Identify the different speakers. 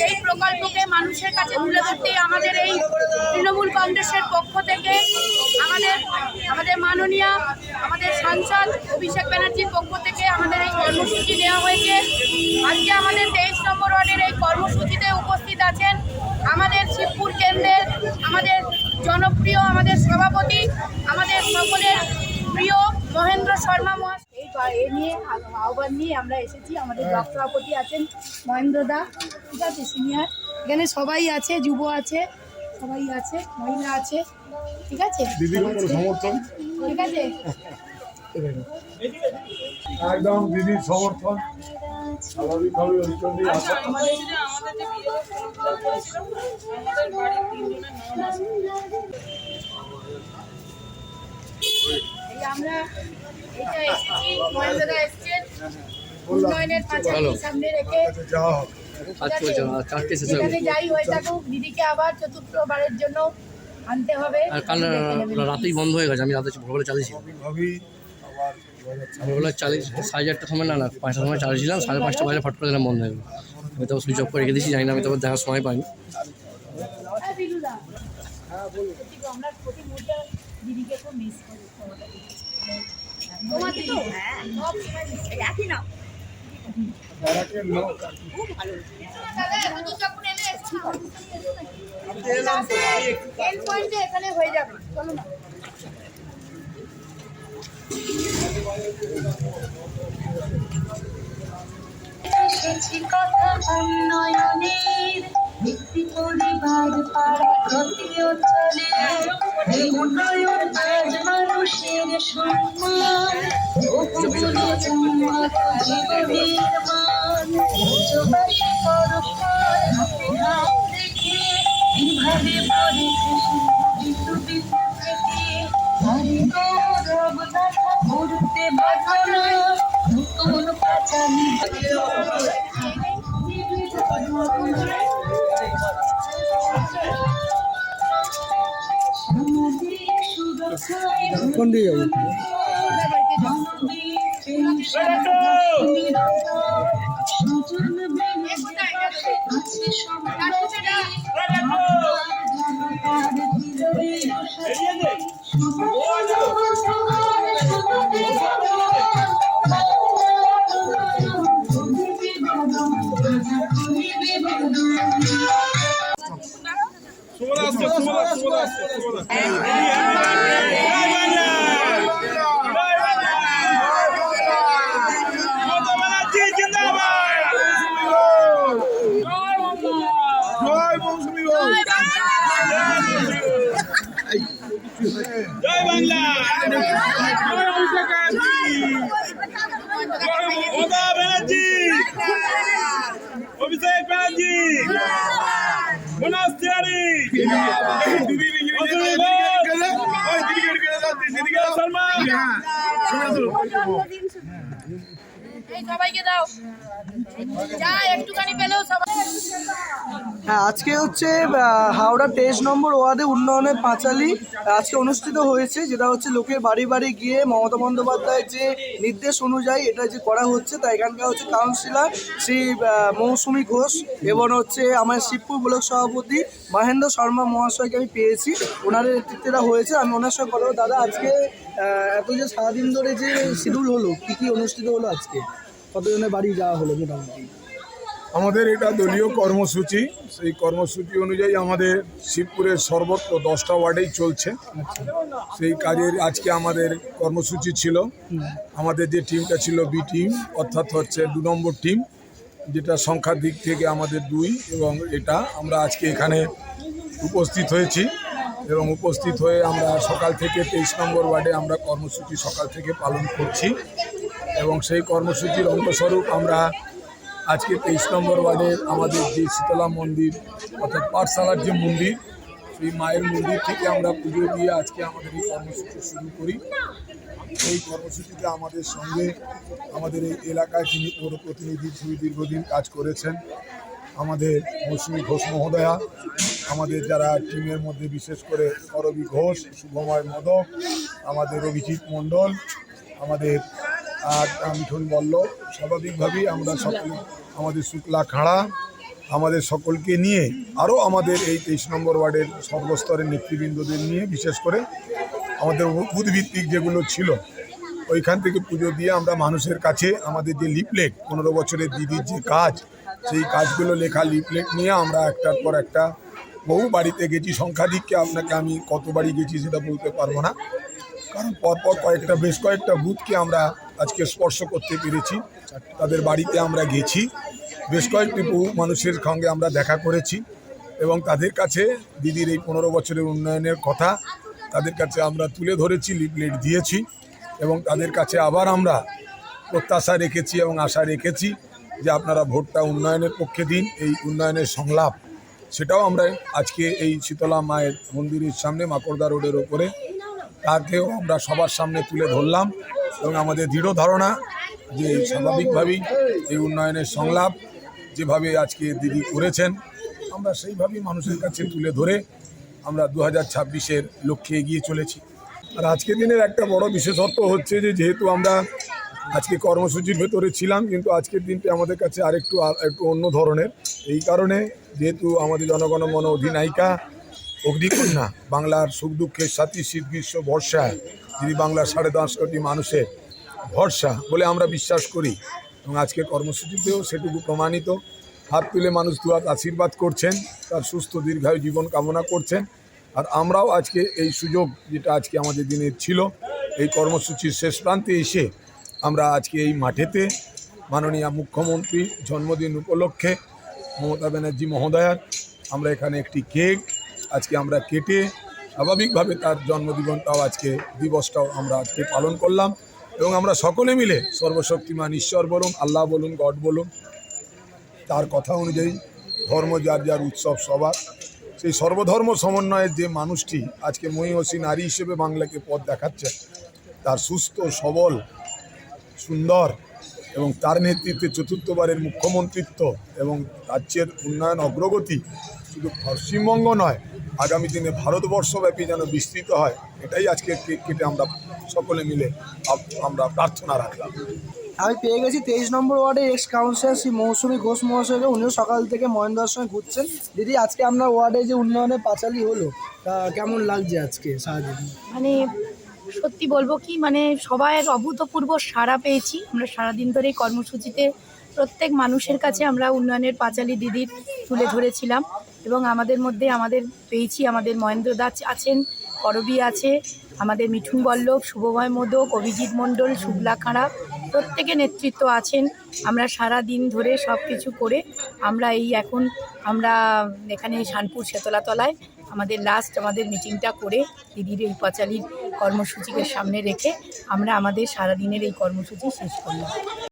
Speaker 1: এই প্রকল্পকে মানুষের কাছে তুলে ধরতে আমাদের এই তৃণমূল কংগ্রেসের পক্ষ থেকে আমাদের মাননীয় আমাদের সাংসদ অভিষেক ব্যানার্জির পক্ষ থেকে আমাদের এই কর্মসূচি নেওয়া হয়েছে। আজকে আমাদের 23 নম্বর ওয়ার্ডের এই কর্মসূচিতে উপস্থিত আছেন আমাদের শিবপুর কেন্দ্রের আমাদের জনপ্রিয় আমাদের সভাপতি, আমাদের সকলের প্রিয় মহেন্দ্র শর্মা মহাশয়। এই নিয়ে আহ্বান নিয়ে আমরা এসেছি। আমাদের ব্লক সভাপতি আছেন মহেন্দ্র দা, ঠিক আছে, সিনিয়র। এখানে সবাই আছে, যুব আছে, সবাই আছে, মহিলা আছে, ঠিক আছে,
Speaker 2: সমর্থন,
Speaker 1: ঠিক আছে,
Speaker 2: একদম দিদির সমর্থন স্বাভাবিকভাবে
Speaker 1: আমরা এটা এসেছি, মহেন্দ্রদা এসছেন উন্নয়নের পাঁচালী সামনে রেখে যাই হয়ে থাকুক দিদিকে আবার চতুর্থবারের জন্য আনতে হবে।
Speaker 3: কাল রাতেই বন্ধ হয়ে গেছে, আমি রাতে ভোরবেলা চালিয়েছি, ভোরবেলা 4:30 সময় না 5টার সময় চালিয়েছিলাম, 5:30 বাজে ফট করে দিলাম বন্ধ হয়ে গেল। আমি তো সুইচ অফ করে রেখে দিয়েছি, জানি না, আমি তো দেখার সময় পাইনি।
Speaker 1: আমরা প্রতি মুহূর্তে দিদিকে খুব মিস করি। এখানে হয়ে যাবে, চলো না।
Speaker 4: উন্নয়নের ভিত্তি পরিবার পাড়া প্রতি অঞ্চলে উন্নয়ন আজ মানুষের সম্মান উন্নত জীবনের মান উচ্চবাসী পরস্পর হাতে হাত রেখে কিভাবে পরে ঋতু থেকে হরে গৌরব গাথা করতে বাধনা নতুন পাঁচালী
Speaker 3: কোন দিকে যাবো?
Speaker 5: জয় বাংলা, মমতা ব্যানার্জি, অভিষেক ব্যানার্জি, মনোজ তিওয়ারি, শর্মা,
Speaker 1: সবাইকে দাও যা একটুখানি পেলেও সবাই।
Speaker 6: হ্যাঁ, আজকে হচ্ছে হাওড়া 23 নম্বর ওয়ার্ডে উন্নয়নের পাঁচালী আজকে অনুষ্ঠিত হয়েছে, যেটা হচ্ছে লোকের বাড়ি বাড়ি গিয়ে মমতা বন্দ্যোপাধ্যায়ের যে নির্দেশ অনুযায়ী এটা যে করা হচ্ছে, তা এখানকার হচ্ছে কাউন্সিলর শ্রী মৌসুমী ঘোষ এবং হচ্ছে আমার শিবপুর ব্লক সভাপতি মহেন্দ্র শর্মা মহাশয়কে আমি পেয়েছি, ওনার নেতৃত্বটা হয়েছে। আমি ওনার সঙ্গে কথা বলবো। দাদা, আজকে এত যে সারাদিন ধরে যে শিডিউল হলো, কী কী অনুষ্ঠিত হলো, আজকে কতজনের বাড়ি যাওয়া হলো মোটামুটি?
Speaker 2: আমাদের এটা দলীয় কর্মসূচি, সেই কর্মসূচি অনুযায়ী আমাদের শিবপুরের সর্বত্র 10টা ওয়ার্ডেই চলছে। সেই কাজের আজকে আমাদের কর্মসূচি ছিল। আমাদের যে টিমটা ছিল বি টিম, অর্থাৎ হচ্ছে 2 নম্বর টিম, যেটা সংখ্যার দিক থেকে আমাদের 2, এবং এটা আমরা আজকে এখানে উপস্থিত হয়েছি এবং উপস্থিত হয়ে আমরা সকাল থেকে 23 নম্বর ওয়ার্ডে আমরা কর্মসূচি সকাল থেকে পালন করছি এবং সেই কর্মসূচির অংশস্বরূপ আমরা আজকে 23 নম্বর ওয়ার্ডের আমাদের যে শীতলা মন্দির অর্থাৎ পাঠশালার যে মন্দির, এই মায়ের মন্দির থেকে আমরা পুজো দিয়ে আজকে আমাদের এই কর্মসূচি শুরু করি। এই কর্মসূচিতে আমাদের সঙ্গে আমাদের এই এলাকায় যিনি পৌর প্রতিনিধি হিসেবে দীর্ঘদিন কাজ করেছেন আমাদের মৌসুমী ঘোষ মহোদয়া, আমাদের যারা টিমের মধ্যে বিশেষ করে করবী ঘোষ, শুভময় মোদক, আমাদের অভিজিৎ মণ্ডল, আমাদের মিঠুন বল্লভ, স্বাভাবিকভাবেই আমরা সকলে, আমাদের শুক্লা খাঁড়া, আমাদের সকলকে নিয়ে আরও আমাদের এই 23 নম্বর ওয়ার্ডের সর্বস্তরের নেতৃবৃন্দদের নিয়ে বিশেষ করে আমাদের বুথভিত্তিক যেগুলো ছিল ওইখান থেকে পুজো দিয়ে আমরা মানুষের কাছে আমাদের যে লিফলেট 15 বছরের দিদির যে কাজ, সেই কাজগুলো লেখা লিফলেট নিয়ে আমরা একটার পর একটা বহু বাড়িতে গেছি। সংখ্যাধিক্যে আপনাকে আমি কত বাড়ি গেছি সেটা বলতে পারবো না, কারণ পরপর বেশ কয়েকটা বুথকে আমরা আজকে স্পর্শ করতে পেরেছি। তাদের বাড়িতে আমরা গেছি, বেশ কয়েকটি বহু মানুষের সঙ্গে আমরা দেখা করেছি এবং তাদের কাছে দিদির এই 15 বছরের উন্নয়নের কথা তাদের কাছে আমরা তুলে ধরেছি, লিফলেট দিয়েছি এবং তাদের কাছে আবার আমরা প্রত্যাশা রেখেছি এবং আশা রেখেছি যে আপনারা ভোটটা উন্নয়নের পক্ষে দিন। এই উন্নয়নের সংলাপ সেটাও আমরা আজকে এই শীতলা মায়ের মন্দিরের সামনে মাকড়দা রোডের ওপরে তাকেও আমরা সবার সামনে তুলে ধরলাম এবং আমাদের দৃঢ় ধারণা যে স্বাভাবিকভাবেই এই উন্নয়নের সংলাপ যেভাবে আজকে দিদি করেছেন আমরা সেইভাবেই মানুষের কাছে তুলে ধরে আমরা 2026-এর লক্ষ্যে এগিয়ে চলেছি। আর আজকের দিনের একটা বড় বিশেষত্ব হচ্ছে যে যেহেতু আমরা আজকে কর্মসূচির ভেতরে ছিলাম, কিন্তু আজকের দিনটি আমাদের কাছে একটু অন্য ধরনের। এই কারণে যেহেতু আমাদের জনগণ মন অধিনায়িকা অগ্নিকন্যা, বাংলার সুখ দুঃখের সাথী, শীত গ্রীষ্ম বর্ষায় যিনি বাংলার 10.5 কোটি মানুষের ভরসা বলে আমরা বিশ্বাস করি এবং আজকে কর্মসূচিতেও সেটুকু প্রমাণিত। হাত তুলে মানুষ দুয়াত আশীর্বাদ করছেন, তার সুস্থ দীর্ঘায়ু জীবন কামনা করছেন। আর আমরাও আজকে এই সুযোগ যেটা আজকে আমাদের দিনে ছিল, এই কর্মসূচির শেষ প্রান্তে এসে আমরা আজকে এই মাঠেতে মাননীয় মুখ্যমন্ত্রী জন্মদিন উপলক্ষে মমতা ব্যানার্জি মহোদয়ার আমরা এখানে একটি কেক আজকে আমরা কেটে স্বাভাবিকভাবে তার জন্মদিবসটাও আজকে দিবসটাও আমরা আজকে পালন করলাম এবং আমরা সকলে মিলে সর্বশক্তিমান ঈশ্বর বলুন, আল্লাহ বলুন, গড বলুন, তার কথা অনুযায়ী ধর্ম যার যার উৎসব সবার, সেই সর্বধর্ম সমন্বয়ের যে মানুষটি আজকে মহিষী নারী হিসেবে বাংলাকে পথ দেখাচ্ছে, তার সুস্থ সবল সুন্দর এবং তার নেতৃত্বে চতুর্থবারের মুখ্যমন্ত্রিত্ব এবং রাজ্যের উন্নয়ন অগ্রগতি শুধু পশ্চিমবঙ্গ নয়, আগামী দিনে ভারতবর্ষব্যাপী যেন বিস্তৃত হয়, এটাই আজকে কেক কেটে আমরা সকলে মিলে আমরা প্রার্থনা রাখলাম।
Speaker 6: আমি পেয়ে গেছি 23 নম্বর ওয়ার্ডের এক্স কাউন্সিলর শ্রী মৌসুমী ঘোষ মহাশয়কে। উনিও সকাল থেকে মহেন্দ্রের সঙ্গে ঘুরছেন। দিদি, আজকে আপনার ওয়ার্ডে যে উন্নয়নের পাঁচালী হলো, তা কেমন লাগছে আজকে সারাদিন?
Speaker 1: মানে সত্যি বলবো কি, মানে সবাই অভূতপূর্ব সাড়া পেয়েছি। আমরা সারাদিন ধরে এই কর্মসূচিতে প্রত্যেক মানুষের কাছে আমরা উন্নয়নের পাঁচালী দিদির তুলে ধরেছিলাম এবং আমাদের মধ্যে পেয়েছি আমাদের মহেন্দ্র দাস আছেন, করবী আছে, আমাদের মিঠুন বল্লভ, শুভময় মোদক, অভিজিৎ মণ্ডল, শুক্লা খাঁড়া, প্রত্যেকে নেতৃত্ব আছেন। আমরা সারা দিন ধরে সব কিছু করে আমরা আমরা এখানে শানপুর শেতলাতলায় আমাদের আমাদের মিটিংটা করে দিদির এই পাঁচালীর কর্মসূচিকে সামনে রেখে আমরা আমাদের সারাদিনের এই কর্মসূচি শেষ করলাম।